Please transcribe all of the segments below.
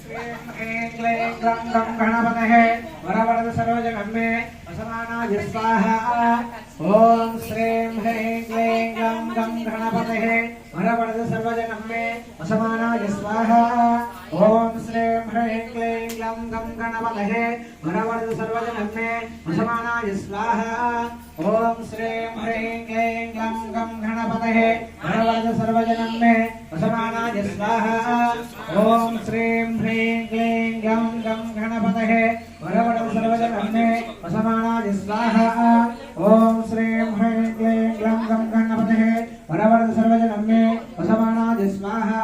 श्रीं ह्रीं क्लीं ग्लौं गं गणपतये वरवरद सर्वजगन्मे वसमानाय स्वाहा। ॐ श्रीं ह्रीं क्लीं ग्लौं गं गणपतये वरवरद सर्वजगन्मे वसमानाय स्वाहा। ॐ श्रीं ह्रीं क्लीं ग्लौं गं गणपतये वरवरद सर्वजगन्मे वसमानाय स्वाहा। ॐ श्रीं ह्रीं क्लीं ग्लौं गं गणपतये वरवरद सर्वजगन्मे वसमानाय स्वाहा। ॐ श्रीं ह्रीं क्लीं ग्लौं गं गणपतये वरवरद सर्वजगन्मे वसमानाय स्वाहा। ॐ श्रीं ह्रीं क्लीं ग्लौं गं गणपतये वरवरद सर्वजगन्मे वसमानाय स्वाहा।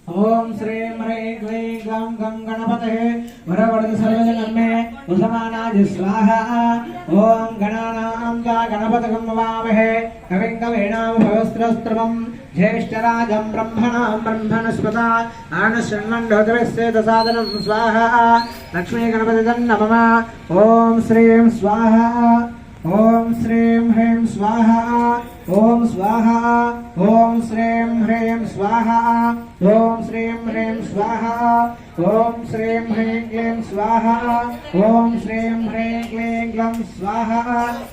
ॐ श्रीं ह्रीं क्लीं ग्लौं गं गणपतये वरवरद सर्वजगन्मे वसमानाय स्वाहा। ॐ गणानां च गणपतिं नमामहे कविं कवीनामुपमश्रवस्तमं ज्येष्ठराजं ब्रह्मणां ब्रह्मणस्पता आनशृण्वन्नोतिभिस्सेदसादनं स्वाहा। लक्ष्मीगणपतिं नमः। ॐ श्रीं स्वाहा। ॐ श्रीं ह्रीं स्वाहा। ॐ स्वाहा। ॐ श्रीं ह्रीं स्वाहा। ॐ श्रीं ह्रीं स्वाहा। ॐ श्रीं ह्रीं क्लीं स्वाहा। ॐ श्रीं ह्रीं क्लीं ग्लौं स्वाहा।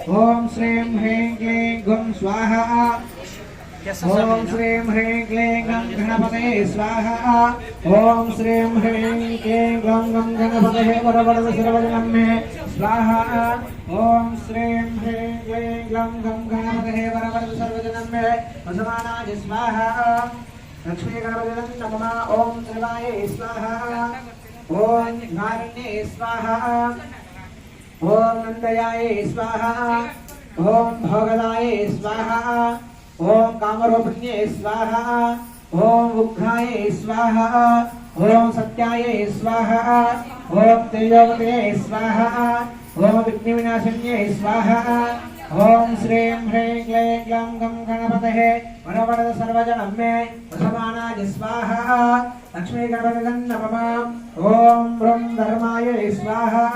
ॐ श्रीं ह्रीं क्लीं गुं स्वाहा। ॐ श्रीं ह्रीं क्लीं गं गणपतये स्वाहा। ॐ श्रीं ह्रीं क्लीं गं गणपतये वरवरद सर्वजगन्मे स्वाहा। ॐ श्रीं ह्रीं क्लीं गं गणपतये वरवरद सर्वजगन्मे वसमानाय स्वाहा। लक्ष्मीगणपतिं नमः। ॐ शिवाय स्वाहा। ॐ नारण्ये स्वाहा। ॐ नन्दयाय स्वाहा। ॐ भोगदाय स्वाहा। ॐ कामरूपिण्ये स्वाहा। ॐ उग्राय स्वाहा। ॐ सत्याय स्वाहा। ॐ तेजोवतये स्वाहा। ॐ विघ्नविनाशिन्ये स्वाहा। ॐ श्रीं ह्रीं क्लीं ग्लौं गं गणपतये वरवरद सर्वजगन्मे वसमानाय स्वाहा। लक्ष्मीगणपतिं नमः। ॐ ह्रूं धर्माय स्वाहा।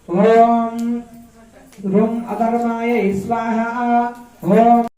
ॐ ह्रूं अधर्माय स्वाहा। ॐ